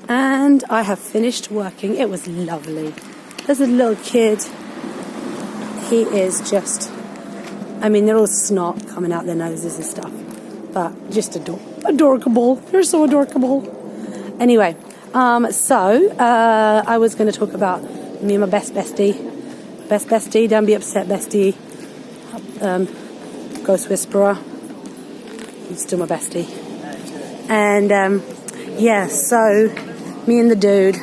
And I have finished working. It was lovely. There's a little kid. He is just, I mean, they're all snot coming out their noses and stuff, but just adorable. They're so adorable. Anyway, so I was going to talk about me and my best bestie. Don't be upset, bestie. Ghost whisperer. He's still my bestie. And so me and the dude.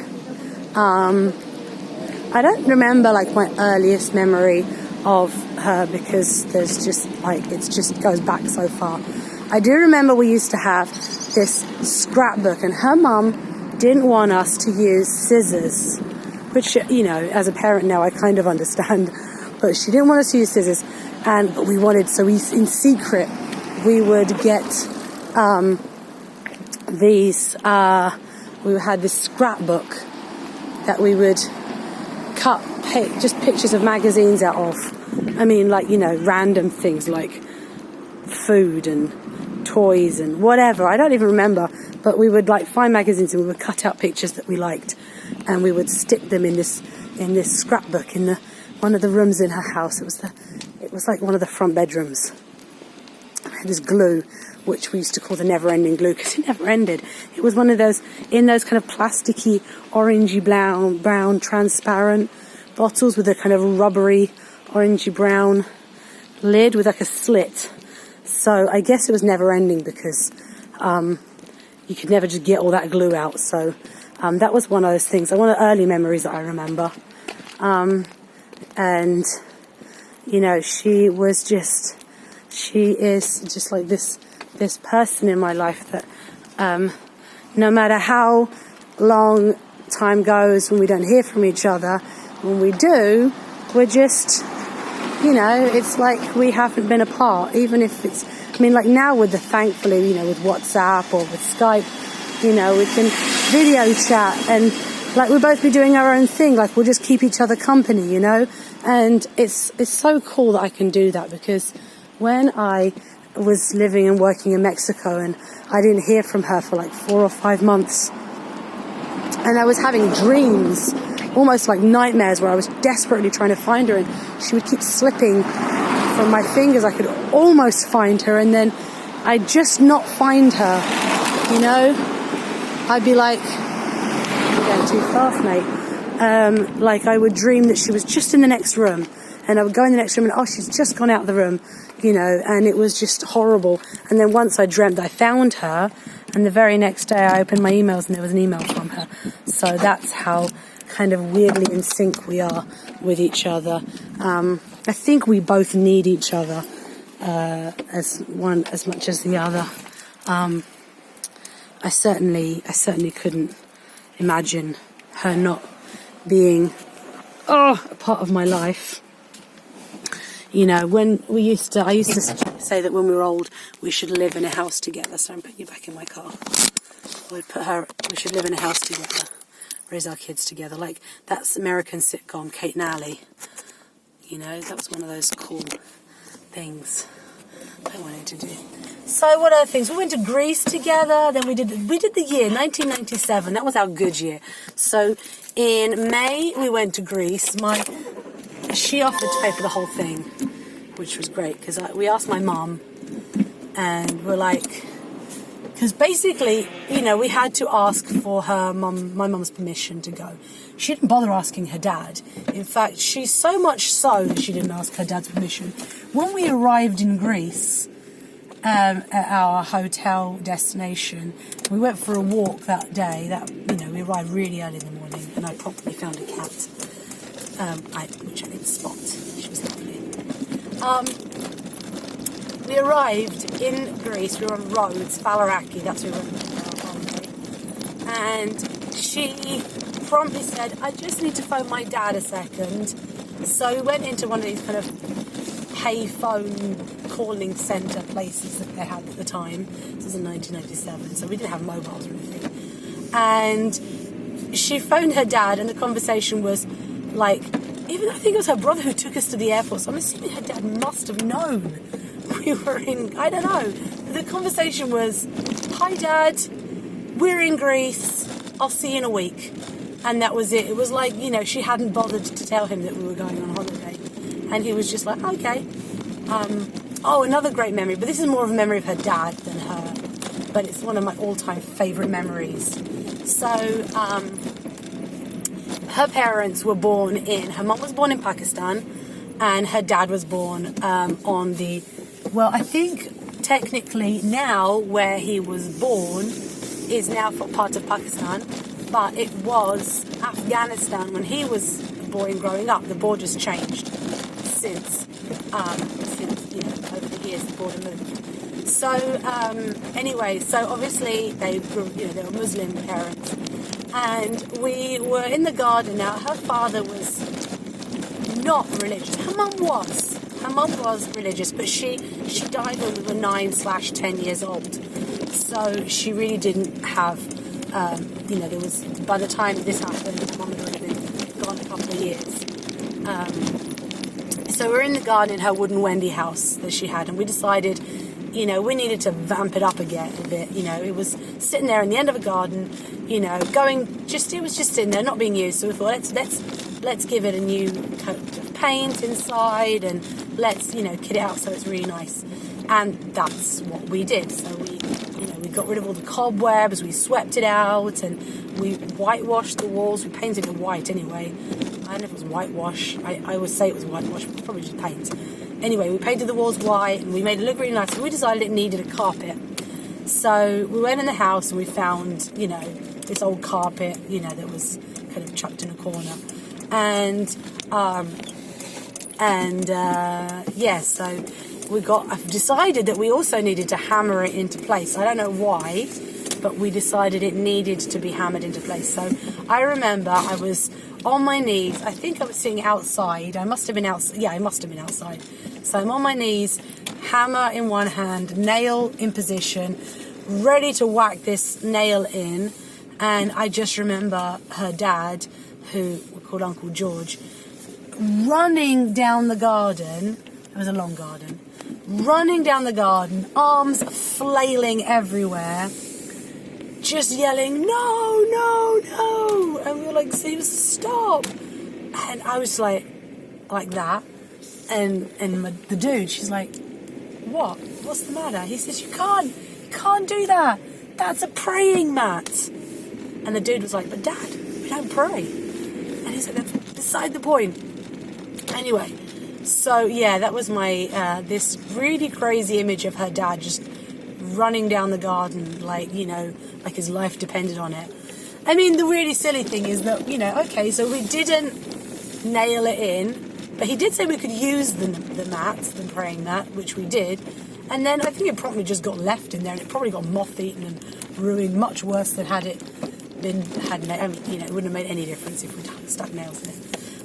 I don't remember like my earliest memory of her because there's just like it just goes back so far. I do remember we used to have this scrapbook, and her mum didn't want us to use scissors, which, you know, as a parent now I kind of understand, but she didn't want us to use scissors, but we wanted, so we in secret we would get we had this scrapbook that we would cut just pictures of magazines out of. I mean, like, you know, random things like food and toys and whatever. I don't even remember, but we would like find magazines and we would cut out pictures that we liked, and we would stick them in this scrapbook in one of the rooms in her house. It was like one of the front bedrooms. I had this glue, which we used to call the never-ending glue because it never ended. It was one of those, in those kind of plasticky, orangey brown transparent bottles with a kind of rubbery, orangey brown lid with like a slit. So I guess it was never-ending because you could never just get all that glue out. So that was one of those things. One of the early memories that I remember. And, you know, she is just like this person in my life that no matter how long time goes when we don't hear from each other, when we do, we're just, you know, it's like we haven't been apart, even if it's, I mean, like now thankfully, you know, with WhatsApp or with Skype, you know, we can video chat and like we'll both be doing our own thing, like we'll just keep each other company, you know, and it's so cool that I can do that, because when I was living and working in Mexico and I didn't hear from her for like 4 or 5 months, and I was having dreams, almost like nightmares, where I was desperately trying to find her and she would keep slipping from my fingers. I could almost find her and then I'd just not find her, you know. I'd be like, you're going too fast, mate. Like I would dream that she was just in the next room, and I would go in the next room and, oh, she's just gone out of the room, you know, and it was just horrible. And then once I dreamt I found her, and the very next day I opened my emails and there was an email from her. So that's how kind of weirdly in sync we are with each other. I think we both need each other as much as the other. I certainly couldn't imagine her not being a part of my life. You know, when I used to say that when we were old, we should live in a house together. So I'm putting you back in my car. We should live in a house together, raise our kids together. Like that's American sitcom, Kate and Allie. You know, that was one of those cool things I wanted to do. So what other things? We went to Greece together. Then we did the year 1997. That was our good year. So in May we went to Greece. She offered to pay for the whole thing, which was great because we asked my mum, and we're like, because basically, you know, we had to ask for my mum's permission to go. She didn't bother asking her dad. In fact, she's so much so that she didn't ask her dad's permission. When we arrived in Greece, at our hotel destination, we went for a walk that day. We arrived really early in the morning, and I promptly found a cat. Which I didn't spot. She was lovely. We arrived in Greece. We were on Rhodes, Falaraki. That's where we went on holiday. And she promptly said, "I just need to phone my dad a second." So we went into one of these kind of payphone calling centre places that they had at the time. This was in 1997, so we didn't have mobiles or anything. And she phoned her dad, and the conversation was like, even though I think it was her brother who took us to the airport, so I'm assuming her dad must have known we were in, I don't know. The conversation was, "Hi Dad, we're in Greece. I'll see you in a week. And that was it. It was like, you know, she hadn't bothered to tell him that we were going on holiday. And he was just like, okay. Another great memory, but this is more of a memory of her dad than her. But it's one of my all-time favourite memories. So, her parents were born her mum was born in Pakistan, and her dad was born I think technically now where he was born is now part of Pakistan, but it was Afghanistan when he was a boy and growing up. The border's changed since over the years the border moved. So anyway, so obviously they were Muslim parents, and we were in the garden. Now her father was not religious. Her mum was. Her mum was religious, but she died when we were 9/10 years old. So she really didn't have, there was, by the time this happened, her mum had already been gone a couple of years. So we're in the garden in her wooden Wendy house that she had, and we decided, we needed to vamp it up again a bit. It was sitting there in the end of a garden, it was just sitting there, not being used. So we thought, let's give it a new coat of paint inside, and let's, kit it out so it's really nice. And that's what we did. So we got rid of all the cobwebs, we swept it out, and we whitewashed the walls. We painted it white anyway. I don't know if it was whitewash. I always say it was whitewash, but probably just paint. Anyway, we painted the walls white, and we made it look really nice. So we decided it needed a carpet. So we went in the house, and we found, this old carpet, that was kind of chucked in a corner. So I've decided that we also needed to hammer it into place. I don't know why, but we decided it needed to be hammered into place. So I remember I was on my knees. I think I was sitting outside. I must have been outside. Yeah, I must have been outside. So I'm on my knees, hammer in one hand, nail in position, ready to whack this nail in. And I just remember her dad, who we called Uncle George, running down the garden. It was a long garden. Running down the garden, arms flailing everywhere, just yelling, no, no, no. And we were like, seriously, stop. And I was like that. And the dude, she's like, what? What's the matter? He says, you can't do that. That's a praying mat. And the dude was like, but Dad, we don't pray. And he's like, that's beside the point. Anyway, so yeah, that was my, this really crazy image of her dad just running down the garden like his life depended on it. I mean, the really silly thing is that, okay, so we didn't nail it in, but he did say we could use the mat, the praying mat, which we did. And then I think it probably just got left in there, and it probably got moth-eaten and ruined, much worse than had it been, it wouldn't have made any difference if we'd stuck nails in it.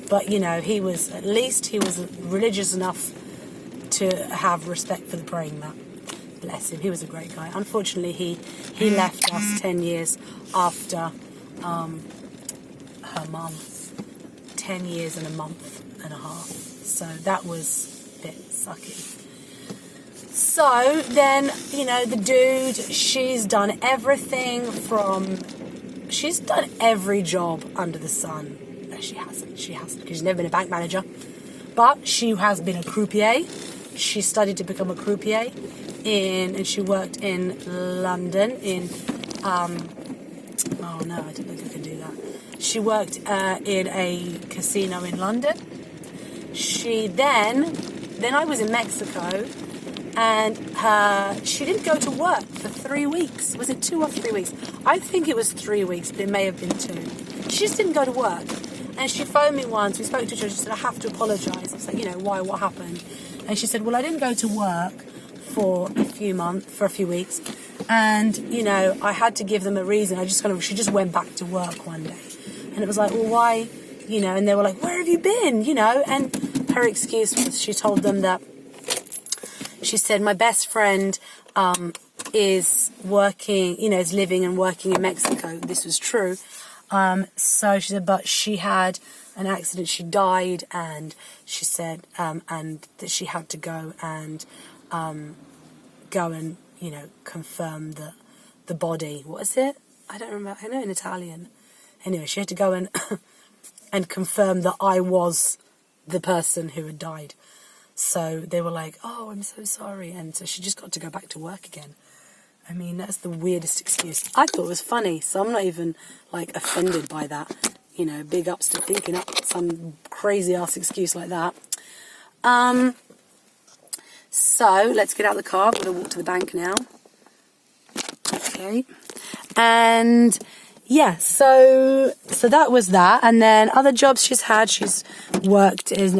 But, he was religious enough to have respect for the praying mat. Bless him, he was a great guy. Unfortunately, he left us 10 years after her mum. 10 years and a month and a half. So that was a bit sucky. So then, the dude, she's done everything she's done every job under the sun. No, she hasn't, because she's never been a bank manager. But she has been a croupier. She studied to become a croupier and she worked in London I don't think I can do that. She worked in a casino in London. She then I was in Mexico, and she didn't go to work for 3 weeks. Was it 2 or 3 weeks? I think it was 3 weeks, but it may have been 2. She just didn't go to work. And she phoned me once. We spoke to each other. She said, I have to apologise. I was like, why? What happened? And she said, well, I didn't go to work for a few weeks. And, I had to give them a reason. She just went back to work one day. And it was like, well, why? And they were like, where have you been? And her excuse was, she told them that, she said, my best friend is working, is living and working in Mexico. This was true. So she said, but she had an accident. She died, and she said, and that she had to go and confirm the body. What is it? I don't remember. I know in Italian. Anyway, she had to go and and confirm that I was the person who had died. So they were like, "Oh, I'm so sorry," and so she just got to go back to work again. I mean, that's the weirdest excuse. I thought it was funny, so I'm not even like offended by that. You know, big ups to thinking up some crazy ass excuse like that. So let's get out of the car. We're gonna walk to the bank now. Okay, and yeah, so that was that. And then other jobs she's had. She's worked in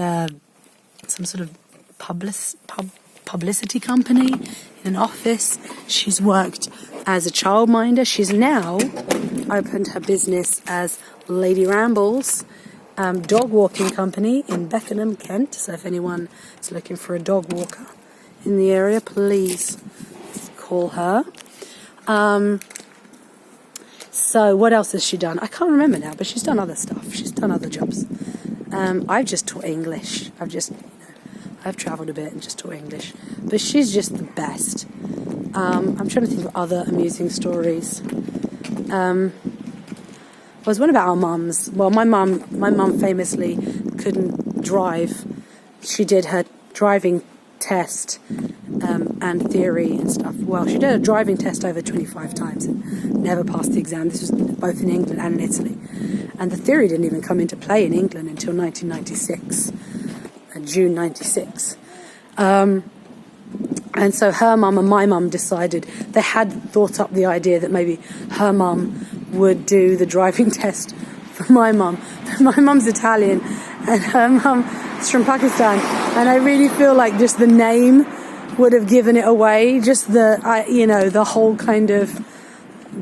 some sort of publicity company, in an office. She's worked as a childminder. She's now opened her business as Lady Rambles dog walking company in Beckenham, Kent. So if anyone is looking for a dog walker in the area, please call her. So what else has she done? I can't remember now, but she's done other stuff. She's done other jobs. I've just taught English. I've travelled a bit and just taught English. But she's just the best. I'm trying to think of other amusing stories. There's one about our mums. Well, my mum famously couldn't drive. She did her driving test and theory and stuff. Well, she did a driving test over 25 times and never passed the exam. This was both in England and in Italy. And the theory didn't even come into play in England until 1996, June 96. And so her mum and my mum decided, they had thought up the idea that maybe her mum would do the driving test for my mum. My mum's Italian and her mum is from Pakistan. And I really feel like just the name would have given it away. Just the whole kind of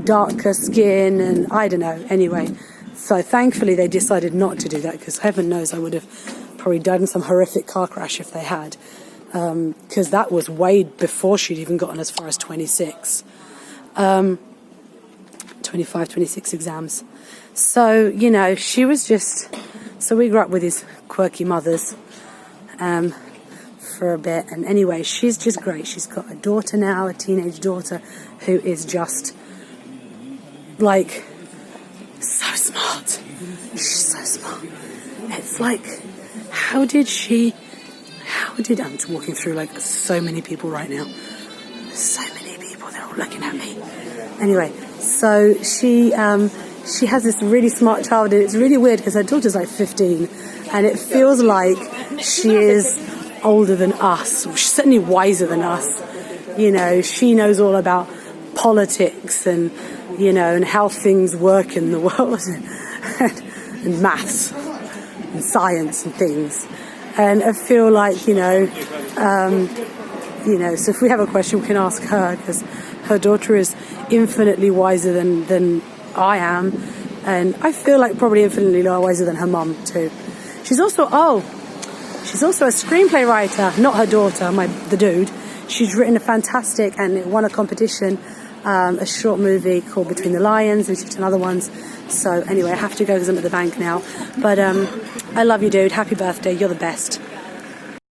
darker skin and I don't know. Anyway, so thankfully they decided not to do that because heaven knows I would have probably died in some horrific car crash if they had. Because that was way before she'd even gotten as far as 26. 25, 26 exams. So, she was just... So we grew up with these quirky mothers for a bit. And anyway, she's just great. She's got a daughter now, a teenage daughter, who is just, like, so smart. She's so smart. It's like, I'm just walking through, like, so many people right now. So many people, they're all looking at me. Anyway, so she has this really smart child, and it's really weird because her daughter's like 15, and it feels like she is older than us. She's certainly wiser than us. She knows all about politics and, and how things work in the world, and maths and science and things. And I feel like, so if we have a question, we can ask her, because her daughter is infinitely wiser than I am. And I feel like probably infinitely wiser than her mum, too. She's also a screenplay writer, not her daughter, the dude. She's written a fantastic, and it won a competition, a short movie called Between the Lions, and she's done other ones. So anyway, I have to go because I'm at the bank now. But I love you, dude. Happy birthday. You're the best.